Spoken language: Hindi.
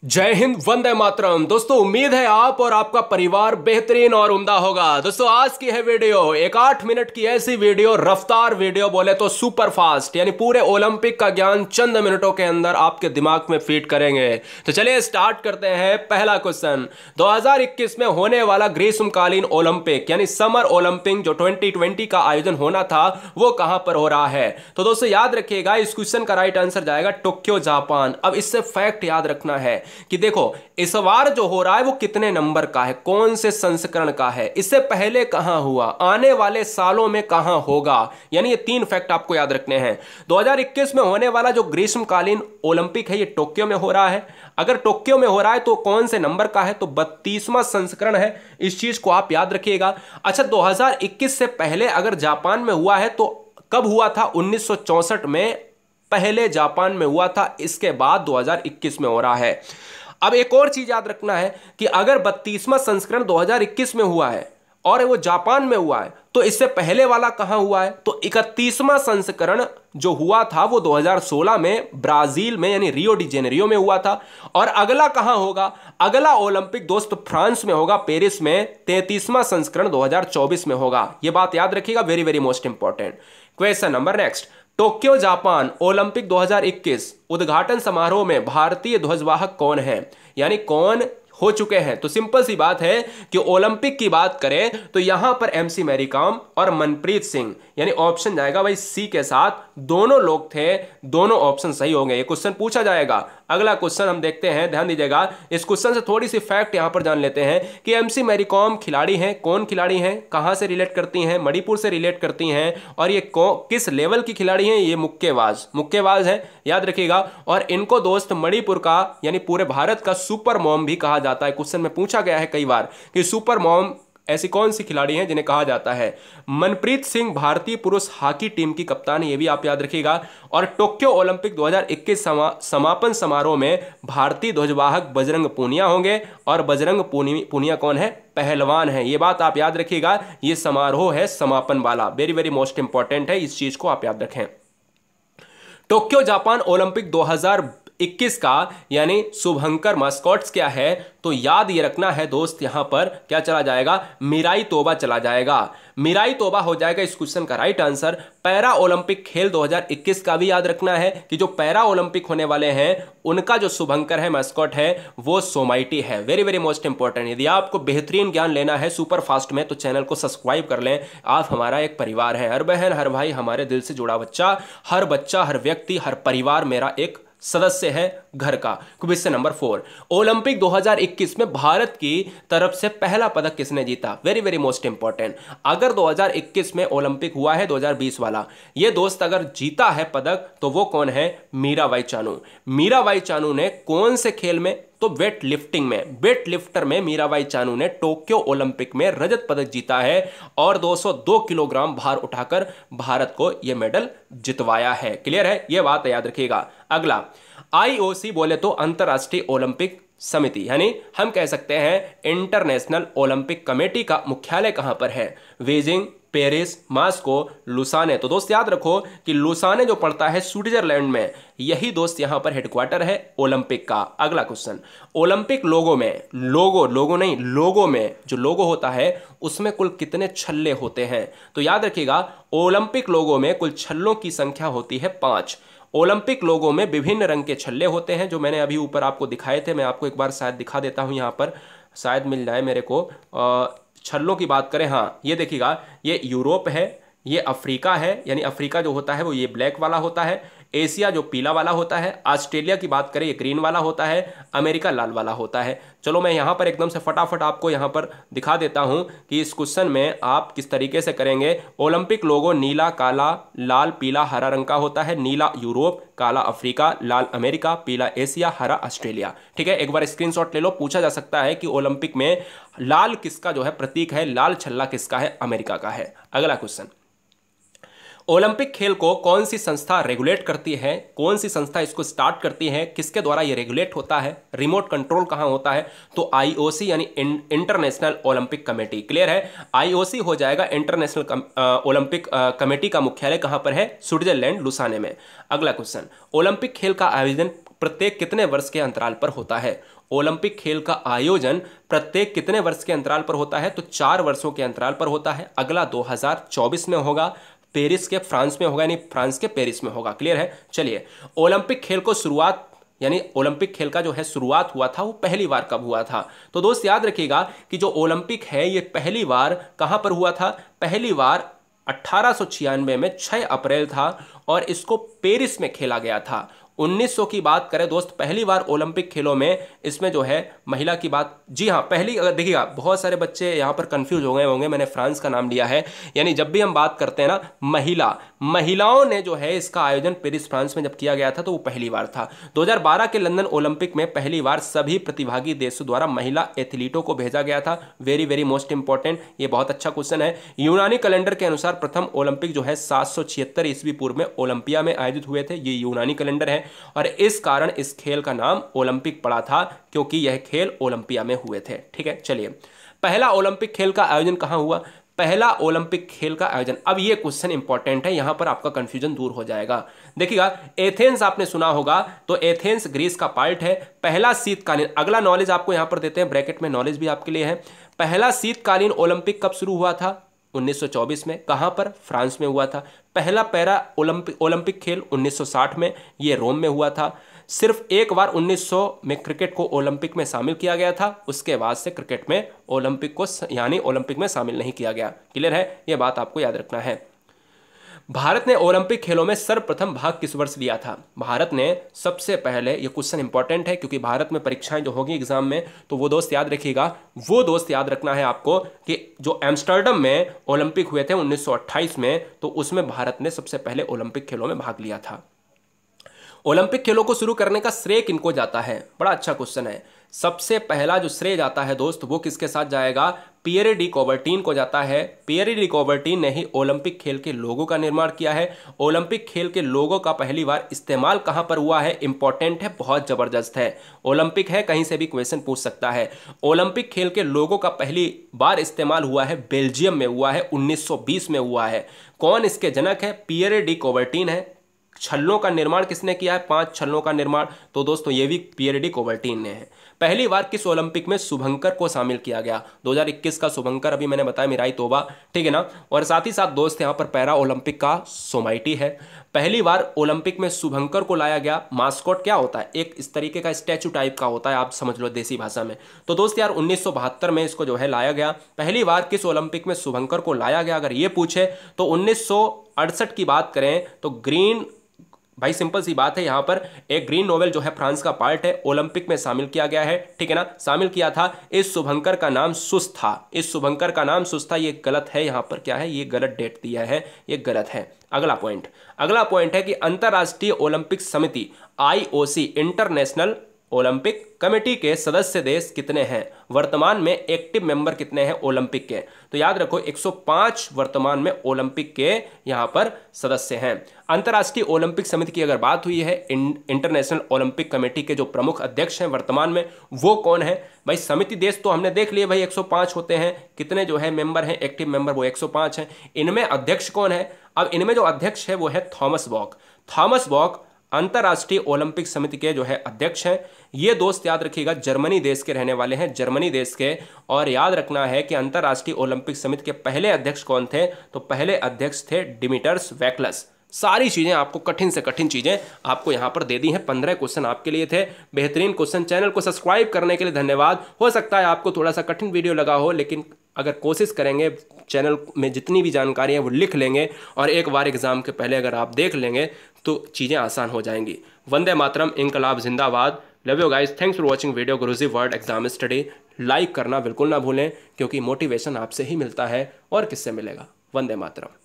जय हिंद, वंदे मातरम। दोस्तों, उम्मीद है आप और आपका परिवार बेहतरीन और उम्दा होगा। दोस्तों, आज की है वीडियो एक 8 मिनट की ऐसी वीडियो, रफ्तार वीडियो बोले तो सुपर फास्ट, यानी पूरे ओलंपिक का ज्ञान चंद मिनटों के अंदर आपके दिमाग में फीड करेंगे। तो चलिए स्टार्ट करते हैं। पहला क्वेश्चन, 2021 में होने वाला ग्रीष्मकालीन ओलंपिक यानी समर ओलंपिक जो 2020 का आयोजन होना था वो कहां पर हो रहा है? तो दोस्तों याद रखिएगा, इस क्वेश्चन का राइट आंसर जाएगा टोक्यो, जापान। अब इससे फैक्ट याद रखना है कि देखो इस बार जो हो रहा है वो कितने नंबर का है, कौन से संस्करण का है, इससे पहले कहां हुआ, आने वाले सालों में कहां होगा, यानी ये 3 फैक्ट आपको याद रखने हैं। 2021 में होने वाला जो ग्रीष्मकालीन ओलंपिक है ये टोक्यो में हो रहा है। अगर टोक्यो में हो रहा है तो कौन से नंबर का है? तो 32वां संस्करण है। इस चीज को आप याद रखिएगा। अच्छा, 2021 से पहले अगर जापान में हुआ है तो कब हुआ था? 1964 में पहले जापान में हुआ था, इसके बाद 2021 में हो रहा है। अब एक और चीज याद रखना है कि अगर 32वां संस्करण 2021 में हुआ है और वो जापान में हुआ है तो इससे पहले वाला कहां हुआ है? तो 31वां संस्करण जो हुआ था वो 2016 में ब्राजील में यानी रियो डी जेनेरियो में हुआ था। और अगला कहां होगा? अगला ओलंपिक दोस्त फ्रांस में होगा, पेरिस में। 33वां संस्करण 2024 में होगा। यह बात याद रखिएगा, very very most important. Question number next, Tokyo Japan Olympic 2021 उद्घाटन समारोह में भारतीय ध्वजवाहक कौन है, यानी कौन हो चुके हैं? तो सिंपल सी बात है कि ओलंपिक की बात करें तो यहां पर एमसी मैरी कॉम और मनप्रीत सिंह, यानी ऑप्शन जाएगा भाई सी के साथ। दोनों लोग थे, दोनों ऑप्शन सही होंगे। ये क्वेश्चन पूछा जाएगा। अगला क्वेश्चन हम देखते हैं, ध्यान दीजिएगा। इस क्वेश्चन से थोड़ी सी फैक्ट यहां पर जान लेते हैं कि एमसी मैरी कॉम खिलाड़ी हैं, कौन खिलाड़ी हैं, कहां से रिलेट करती हैं? मणिपुर से रिलेट करती हैं। और ये किस लेवल की खिलाड़ी हैं? ये मुक्केबाज है, याद रखिएगा। और इनको दोस्त मणिपुर का यानी पूरे भारत का सुपर मॉम भी कहा जाता है। क्वेश्चन में पूछा गया है कई बार कि सुपर मॉम ऐसी कौन सी खिलाड़ी हैं जिन्हें कहा जाता है? मनप्रीत सिंह भारतीय पुरुष हॉकी टीम की कप्तान है, ये भी आप याद रखिएगा। और टोक्यो ओलंपिक 2021 समापन समारोह में भारतीय ध्वजवाहक बजरंग पूनिया होंगे। और बजरंग पूनिया कौन है? पहलवान है। ये बात आप याद रखिएगा। ये समारोह है समापन वाला, वेरी वेरी मोस्ट इंपॉर्टेंट है, इस चीज को आप याद रखें। टोक्यो जापान ओलंपिक 2021 का यानी शुभंकर मास्कॉट्स क्या है? तो याद ये रखना है दोस्त, यहां पर क्या चला जाएगा? मिराई तोबा चला जाएगा। मिराई तोबा हो जाएगा इस क्वेश्चन का राइट आंसर। पैरा ओलंपिक खेल 2021 का भी याद रखना है कि जो पैरा ओलंपिक होने वाले हैं उनका जो शुभंकर है, मैस्कॉट है, वो सोमाइटी है। Very very most important. यदि आपको बेहतरीन ज्ञान लेना है सुपर फास्ट में तो चैनल को सब्सक्राइब कर लें। आप हमारा एक परिवार है, हर बहन हर भाई हमारे दिल से जुड़ा बच्चा, हर व्यक्ति, हर परिवार मेरा एक सदस्य है घर का। क्वेश्चन नंबर 4, ओलंपिक 2021 में भारत की तरफ से पहला पदक किसने जीता? Very very most important. अगर 2021 में ओलंपिक हुआ है 2020 वाला, ये दोस्त अगर जीता है पदक तो वो कौन है? मीराबाई चानू। मीराबाई चानू ने कौन से खेल में? तो वेट लिफ्टिंग में, वेट लिफ्टर में मीराबाई चानू ने टोक्यो ओलंपिक में रजत पदक जीता है और 202 किलोग्राम भार उठाकर भारत को यह मेडल जितवाया है। क्लियर है? यह बात याद रखिएगा। अगला, आईओसी बोले तो अंतरराष्ट्रीय ओलंपिक समिति, यानी हम कह सकते हैं इंटरनेशनल ओलंपिक कमेटी का मुख्यालय कहां पर है? Beijing, Paris, Moscow, Lausanne. तो दोस्त याद रखो कि लुसाने जो पड़ता है स्विट्जरलैंड में, यही दोस्त यहां पर हेडक्वार्टर है ओलंपिक का। अगला क्वेश्चन, ओलंपिक लोगो में, लोगो में जो लोगो होता है उसमें कुल कितने छल्ले होते हैं? तो याद रखिएगा, ओलंपिक लोगो में कुल छल्लों की संख्या होती है 5। ओलंपिक लोगो में विभिन्न रंग के छल्ले होते हैं, जो मैंने अभी ऊपर आपको दिखाए थे। मैं आपको एक बार शायद दिखा देता हूं, यहां पर शायद मिल जाए मेरे को। छल्लों की बात करें, हाँ ये देखिएगा, ये यूरोप है, ये अफ्रीका है, यानी अफ्रीका जो होता है वो ये ब्लैक वाला होता है, एशिया जो पीला वाला होता है, ऑस्ट्रेलिया की बात करें ये ग्रीन वाला होता है, अमेरिका लाल वाला होता है। चलो मैं यहाँ पर एकदम से फटाफट आपको यहाँ पर दिखा देता हूँ कि इस क्वेश्चन में आप किस तरीके से करेंगे। ओलंपिक लोगो नीला, काला, लाल, पीला, हरा रंग का होता है। नीला यूरोप, काला अफ्रीका, लाल अमेरिका, पीला एशिया, हरा ऑस्ट्रेलिया। ठीक है, एक बार स्क्रीनशॉट ले लो। पूछा जा सकता है कि ओलंपिक में लाल किसका जो है प्रतीक है, लाल छल्ला किसका है? अमेरिका का है। अगला क्वेश्चन, ओलंपिक खेल को कौन सी संस्था रेगुलेट करती है? कौन सी संस्था इसको स्टार्ट करती है? किसके द्वारा ये रेगुलेट होता है? रिमोट कंट्रोल कहां होता है? तो आईओसी यानी इंटरनेशनल ओलंपिक कमेटी। क्लियर है? आईओसी हो जाएगा इंटरनेशनल ओलंपिक कमेटी का मुख्यालय कहां पर है? स्विट्जरलैंड, लुसाने में। अगला क्वेश्चन, ओलंपिक खेल का आयोजन प्रत्येक कितने वर्ष के अंतराल पर होता है? ओलंपिक खेल का आयोजन प्रत्येक कितने वर्ष के अंतराल पर होता है? तो 4 वर्षों के अंतराल पर होता है। अगला 2024 में होगा, पेरिस के फ्रांस में होगा, यानी फ्रांस के पेरिस में होगा। क्लियर है? चलिए, ओलंपिक खेल को शुरुआत यानी ओलंपिक खेल का जो है शुरुआत हुआ था वो पहली बार कब हुआ था? तो दोस्त याद रखिएगा कि जो ओलंपिक है ये पहली बार कहां पर हुआ था? पहली बार 1896 में 6 अप्रैल था और इसको पेरिस में खेला गया था। 1900 की बात करें दोस्त, पहली बार ओलंपिक खेलों में इसमें जो है महिला की बात, जी हाँ पहली, अगर देखिएगा बहुत सारे बच्चे यहाँ पर कंफ्यूज हो गए होंगे, मैंने फ्रांस का नाम लिया है। यानी जब भी हम बात करते हैं ना महिलाओं ने जो है इसका आयोजन पेरिस फ्रांस में जब किया गया था तो वो पहली बार था। 2012 के लंदन ओलंपिक में पहली बार सभी प्रतिभागी देशों द्वारा महिला एथलीटों को भेजा गया था। वेरी वेरी मोस्ट इंपॉर्टेंट, ये बहुत अच्छा क्वेश्चन है। यूनानी कैलेंडर के अनुसार प्रथम ओलंपिक जो है 776 ईस्वी पूर्व में ओलंपिया में आयोजित हुए थे। ये यूनानी कैलेंडर है और इस कारण इस खेल का नाम ओलंपिक पड़ा था, क्योंकि यह खेल ओलंपिया में हुए थे। ठीक है, चलिए, पहला ओलंपिक खेल का आयोजन कहां हुआ? पहला ओलंपिक खेल का आयोजन, अब ये क्वेश्चन इंपॉर्टेंट है, यहां पर आपका कंफ्यूजन दूर हो जाएगा। देखिएगा, एथेंस आपने सुना होगा, तो एथेंस ग्रीस का पार्ट है। पहला शीतकालीन, अगला नॉलेज आपको यहां पर देते हैं, ब्रैकेट में नॉलेज भी आपके लिए है। पहला शीतकालीन ओलंपिक कब शुरू हुआ था? 1924 में। कहां पर? फ्रांस में हुआ था। पहला पैरा ओलंपिक खेल 1960 में, ये रोम में हुआ था। सिर्फ एक बार 1900 में क्रिकेट को ओलंपिक में शामिल किया गया था, उसके बाद से क्रिकेट में ओलंपिक में शामिल नहीं किया गया। क्लियर है? यह बात आपको याद रखना है। भारत ने ओलंपिक खेलों में सर्वप्रथम भाग किस वर्ष लिया था? भारत ने सबसे पहले, ये क्वेश्चन इंपॉर्टेंट है क्योंकि भारत में परीक्षाएं जो होगी एग्जाम में, तो वो दोस्त याद रखिएगा, वो दोस्त याद रखना है आपको कि जो एम्स्टर्डम में ओलंपिक हुए थे 1928 में, तो उसमें भारत ने सबसे पहले ओलंपिक खेलों में भाग लिया था। ओलंपिक खेलों को शुरू करने का श्रेय किनको जाता है? बड़ा अच्छा क्वेश्चन है। सबसे पहला जो श्रेय जाता है दोस्त, वो किसके साथ जाएगा? पियरे डी कॉबर्टीन को जाता है। पियरे डी कॉबर्टीन ने ही ओलंपिक खेल के लोगों का निर्माण किया है। ओलंपिक खेल के लोगों का पहली बार इस्तेमाल कहां पर हुआ है? इंपॉर्टेंट है, बहुत जबरदस्त है। ओलंपिक है, कहीं से भी क्वेश्चन पूछ सकता है। ओलंपिक खेल के लोगों का पहली बार इस्तेमाल हुआ है बेल्जियम में हुआ है, 1920 में हुआ है। कौन इसके जनक है? पियरे डी कॉबर्टीन है। छल्लों का निर्माण किसने किया है? 5 छल्लों का निर्माण, तो दोस्तों ये भी पियरे डी कॉबर्टीन ने है। पहली बार किस ओलंपिक में शुभंकर को शामिल किया गया? 2021 का शुभंकर, अभी मैंने बताया मिराई तोबा, ठीक है ना। और साथ ही साथ दोस्त यहाँ पर पैरा ओलंपिक का सोमाइटी है। पहली बार ओलंपिक में शुभंकर को लाया गया। मास्कॉट क्या होता है? एक इस तरीके का स्टैचू टाइप का होता है, आप समझ लो देसी भाषा में। तो दोस्त यार 1972 में इसको जो है लाया गया। पहली बार किस ओलंपिक में शुभंकर को लाया गया अगर ये पूछे तो 1968 की बात करें तो ग्रीन, भाई सिंपल सी बात है, यहां पर एक ग्रीन नोवेल जो है फ्रांस का पार्ट है, ओलंपिक में शामिल किया गया है, ठीक है ना, शामिल किया था। इस शुभंकर का नाम सुस था, इस शुभंकर का नाम सुस था, ये गलत है, यहां पर क्या है, ये गलत डेट दिया है, ये गलत है। अगला पॉइंट है कि अंतरराष्ट्रीय ओलंपिक समिति IOC इंटरनेशनल ओलंपिक कमेटी के सदस्य देश कितने हैं? वर्तमान में एक्टिव मेंबर कितने हैं ओलंपिक के? तो याद रखो 105 वर्तमान में ओलंपिक के यहां पर सदस्य हैं। अंतर्राष्ट्रीय ओलंपिक समिति की अगर बात हुई है, इंटरनेशनल ओलंपिक कमेटी के जो प्रमुख अध्यक्ष हैं वर्तमान में, वो कौन है? भाई समिति देश तो हमने देख लिए भाई 105 होते हैं, कितने जो है मेंबर हैं, एक्टिव मेंबर, वो 105 हैं। इनमें अध्यक्ष कौन है? अब इनमें जो अध्यक्ष है वो है थॉमस बॉक अंतरराष्ट्रीय ओलंपिक समिति के जो है अध्यक्ष हैं। ये दोस्त याद रखिएगा जर्मनी देश के रहने वाले हैं, जर्मनी देश के। और याद रखना है कि अंतरराष्ट्रीय ओलंपिक समिति के पहले अध्यक्ष कौन थे? तो पहले अध्यक्ष थे डिमिटर्स वैक्लस। सारी चीजें आपको, कठिन से कठिन चीजें आपको यहां पर दे दी हैं। 15 क्वेश्चन आपके लिए थे, बेहतरीन क्वेश्चन। चैनल को सब्सक्राइब करने के लिए धन्यवाद। हो सकता है आपको थोड़ा सा कठिन वीडियो लगा हो, लेकिन अगर कोशिश करेंगे, चैनल में जितनी भी जानकारी है वो लिख लेंगे और एक बार एग्जाम के पहले अगर आप देख लेंगे तो चीज़ें आसान हो जाएंगी। वंदे मातरम, इनकलाब जिंदाबाद। Love you guys, thanks for watching video Guruji word exam study. Like करना बिल्कुल ना भूलें, क्योंकि मोटिवेशन आपसे ही मिलता है और किससे मिलेगा। वंदे मातरम।